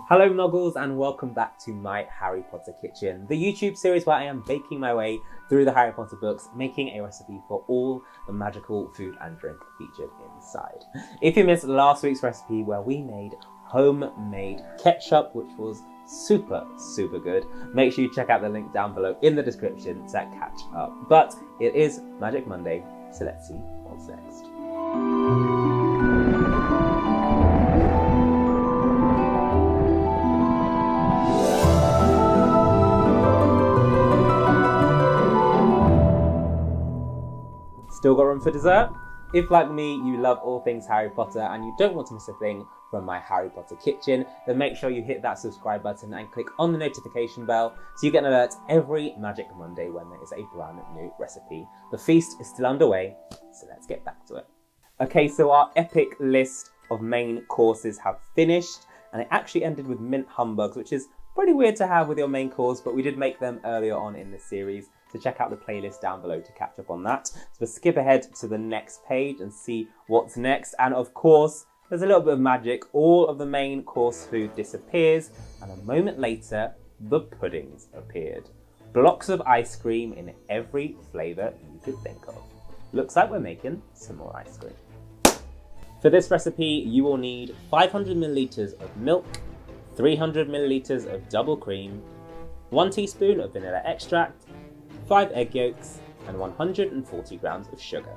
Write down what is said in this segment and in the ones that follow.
Hello Muggles and welcome back to my Harry Potter Kitchen, the YouTube series where I am baking my way through the Harry Potter books, making a recipe for all the magical food and drink featured inside. If you missed last week's recipe where we made homemade ketchup, which was super good, make sure you check out the link down below in the description to catch up. But it is Magic Monday, so let's see what's next. Still got room for dessert? If, like me, you love all things Harry Potter and you don't want to miss a thing from my Harry Potter Kitchen, then make sure you hit that subscribe button and click on the notification bell so you get an alert every Magic Monday when there is a brand new recipe. The feast is still underway, so let's get back to it. Okay, so our epic list of main courses have finished, and it actually ended with mint humbugs, which is pretty weird to have with your main course, but we did make them earlier on in this series. So check out the playlist down below to catch up on that. So we'll skip ahead to the next page and see what's next. And of course, there's a little bit of magic. All of the main course food disappears, and a moment later, the puddings appeared. Blocks of ice cream in every flavour you could think of. Looks like we're making some more ice cream. For this recipe, you will need 500 milliliters of milk, 300 milliliters of double cream, 1 teaspoon of vanilla extract, 5 egg yolks, and 140 grams of sugar.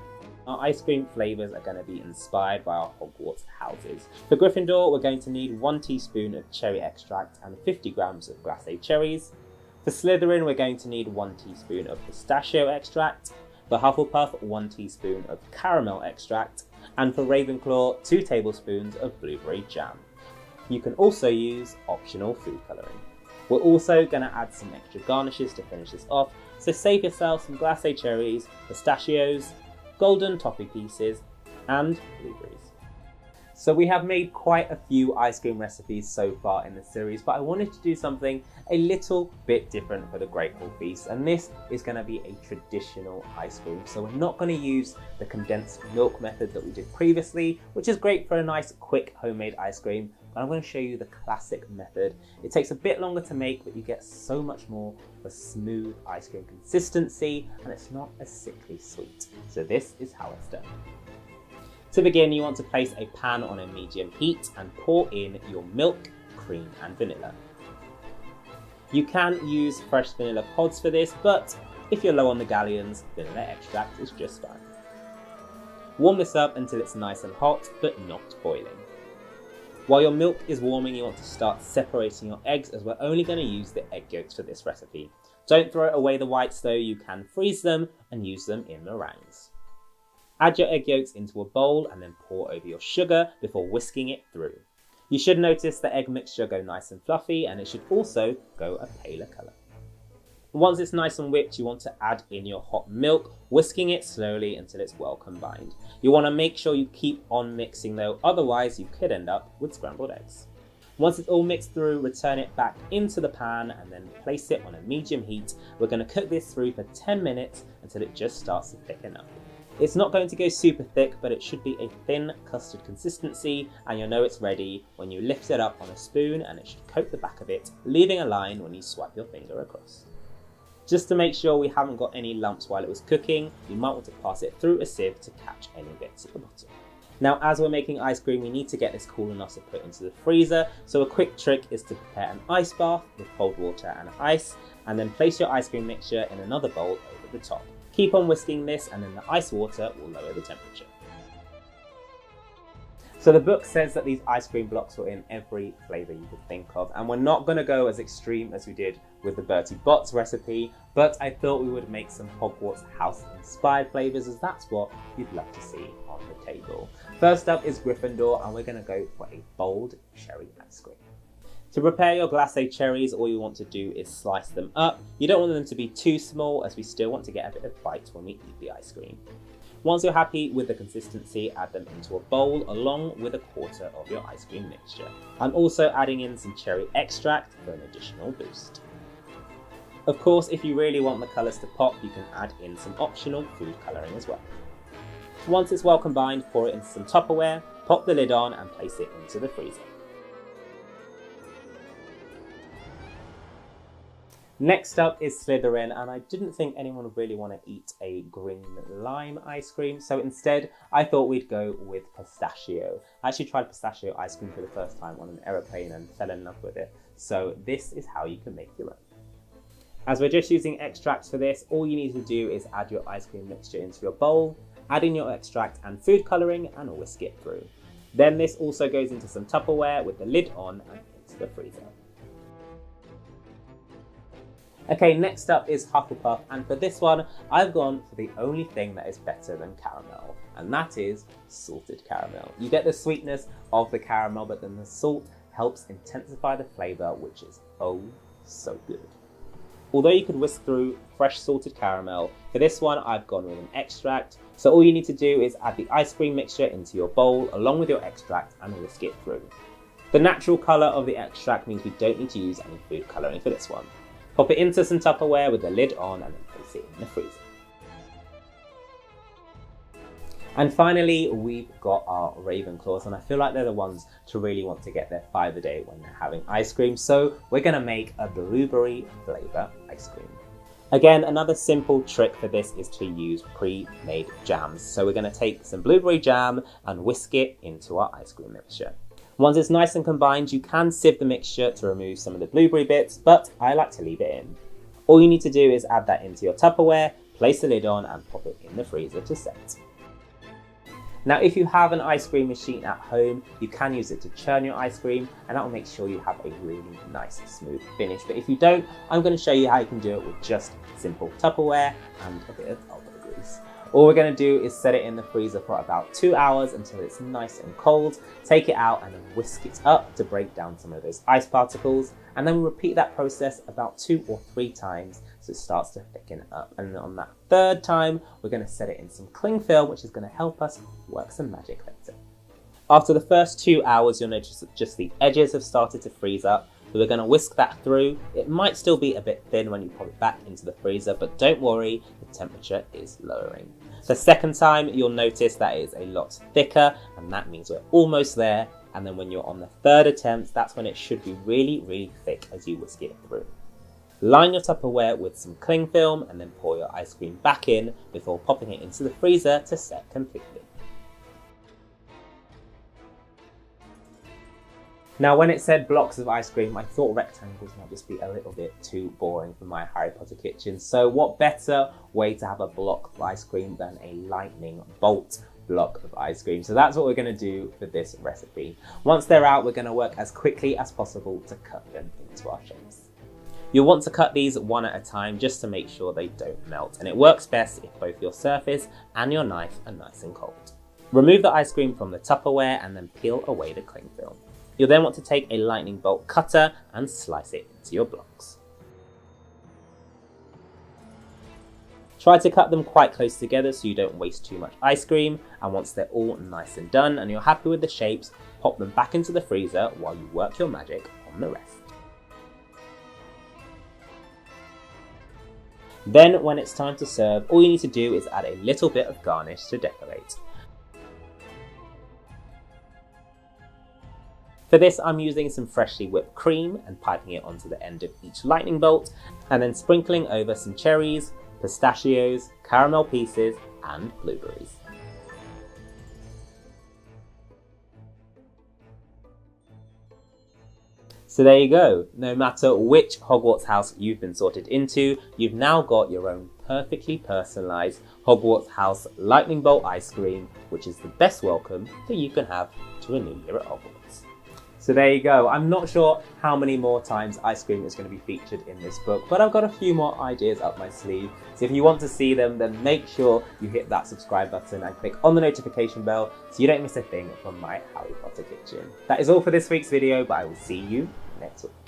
Our ice cream flavours are going to be inspired by our Hogwarts Houses. For Gryffindor, we're going to need 1 teaspoon of cherry extract and 50 grams of glacé cherries. For Slytherin, we're going to need 1 teaspoon of pistachio extract. For Hufflepuff, 1 teaspoon of caramel extract. And for Ravenclaw, 2 tablespoons of blueberry jam. You can also use optional food colouring. We're also going to add some extra garnishes to finish this off, so save yourself some glacé cherries, pistachios, golden toffee pieces, and blueberries. So we have made quite a few ice cream recipes so far in the series, but I wanted to do something a little bit different for the Great Hall Feast, and this is going to be a traditional ice cream. So we're not going to use the condensed milk method that we did previously, which is great for a nice quick homemade ice cream. I'm going to show you the classic method. It takes a bit longer to make, but you get so much more of a smooth ice cream consistency, and it's not as sickly sweet. So this is how it's done. To begin, you want to place a pan on a medium heat and pour in your milk, cream, and vanilla. You can use fresh vanilla pods for this, but if you're low on the galleons, vanilla extract is just fine. Warm this up until it's nice and hot, but not boiling. While your milk is warming, you want to start separating your eggs, as we're only going to use the egg yolks for this recipe. Don't throw away the whites though, you can freeze them and use them in meringues. Add your egg yolks into a bowl and then pour over your sugar before whisking it through. You should notice the egg mixture go nice and fluffy, and it should also go a paler colour. Once it's nice and whipped, you want to add in your hot milk, whisking it slowly until it's well combined. You want to make sure you keep on mixing though, otherwise you could end up with scrambled eggs. Once it's all mixed through, return it back into the pan and then place it on a medium heat. We're going to cook this through for 10 minutes until it just starts to thicken up. It's not going to go super thick, but it should be a thin custard consistency, and you'll know it's ready when you lift it up on a spoon, and it should coat the back of it, leaving a line when you swipe your finger across. Just to make sure we haven't got any lumps while it was cooking, you might want to pass it through a sieve to catch any bits at the bottom. Now, as we're making ice cream, we need to get this cool enough to put into the freezer, so a quick trick is to prepare an ice bath with cold water and ice, and then place your ice cream mixture in another bowl over the top. Keep on whisking this, and then the ice water will lower the temperature. So the book says that these ice cream blocks were in every flavour you could think of, and we're not going to go as extreme as we did with the Bertie Bott's recipe, but I thought we would make some Hogwarts House inspired flavours, as that's what you'd love to see on the table. First up is Gryffindor, and we're going to go for a bold cherry ice cream. To prepare your glacé cherries, all you want to do is slice them up. You don't want them to be too small, as we still want to get a bit of bite when we eat the ice cream. Once you're happy with the consistency, add them into a bowl along with a quarter of your ice cream mixture. I'm also adding in some cherry extract for an additional boost. Of course, if you really want the colours to pop, you can add in some optional food colouring as well. Once it's well combined, pour it into some Tupperware, pop the lid on and place it into the freezer. Next up is Slytherin, and I didn't think anyone would really want to eat a green lime ice cream, so instead I thought we'd go with pistachio. I actually tried pistachio ice cream for the first time on an aeroplane and fell in love with it, so this is how you can make your own. As we're just using extracts for this, all you need to do is add your ice cream mixture into your bowl, add in your extract and food colouring, and whisk it through. Then this also goes into some Tupperware with the lid on and into the freezer. Okay, next up is Hufflepuff, and for this one, I've gone for the only thing that is better than caramel, and that is salted caramel. You get the sweetness of the caramel, but then the salt helps intensify the flavour, which is oh so good. Although you could whisk through fresh salted caramel, for this one I've gone with an extract. So all you need to do is add the ice cream mixture into your bowl along with your extract and whisk it through. The natural colour of the extract means we don't need to use any food colouring for this one. Pop it into some Tupperware with the lid on and then place it in the freezer. And finally, we've got our Ravenclaws, and I feel like they're the ones to really want to get their 5 a day when they're having ice cream. So we're going to make a blueberry flavour ice cream. Again, another simple trick for this is to use pre-made jams. So we're going to take some blueberry jam and whisk it into our ice cream mixture. Once it's nice and combined, you can sieve the mixture to remove some of the blueberry bits, but I like to leave it in. All you need to do is add that into your Tupperware, place the lid on and pop it in the freezer to set. Now, if you have an ice cream machine at home, you can use it to churn your ice cream, and that will make sure you have a really nice smooth finish. But if you don't, I'm going to show you how you can do it with just simple Tupperware and a bit of elbow grease. All we're going to do is set it in the freezer for about 2 hours until it's nice and cold, take it out and then whisk it up to break down some of those ice particles, and then we repeat that process about 2 or 3 times so it starts to thicken up. And on that 3rd time, we're going to set it in some cling film, which is going to help us work some magic later. After the first 2 hours, you'll notice that just the edges have started to freeze up. So we're going to whisk that through. It might still be a bit thin when you pop it back into the freezer, but don't worry, the temperature is lowering. The 2nd time, you'll notice that it is a lot thicker, and that means we're almost there. And then when you're on the 3rd attempt, that's when it should be really thick as you whisk it through. Line your Tupperware with some cling film and then pour your ice cream back in before popping it into the freezer to set completely. Now, when it said blocks of ice cream, I thought rectangles might just be a little bit too boring for my Harry Potter kitchen. So what better way to have a block of ice cream than a lightning bolt block of ice cream? So that's what we're going to do for this recipe. Once they're out, we're going to work as quickly as possible to cut them into our shapes. You'll want to cut these one at a time just to make sure they don't melt, and it works best if both your surface and your knife are nice and cold. Remove the ice cream from the Tupperware and then peel away the cling film. You'll then want to take a lightning bolt cutter and slice it into your blocks. Try to cut them quite close together so you don't waste too much ice cream, and once they're all nice and done and you're happy with the shapes, pop them back into the freezer while you work your magic on the rest. Then, when it's time to serve, all you need to do is add a little bit of garnish to decorate. For this, I'm using some freshly whipped cream and piping it onto the end of each lightning bolt, and then sprinkling over some cherries, pistachios, caramel pieces, and blueberries. So there you go. No matter which Hogwarts house you've been sorted into, you've now got your own perfectly personalised Hogwarts house lightning bolt ice cream, which is the best welcome that you can have to a new year at Hogwarts. So there you go. I'm not sure how many more times ice cream is going to be featured in this book, but I've got a few more ideas up my sleeve. So if you want to see them, then make sure you hit that subscribe button and click on the notification bell so you don't miss a thing from my Harry Potter kitchen. That is all for this week's video, but I will see you next week.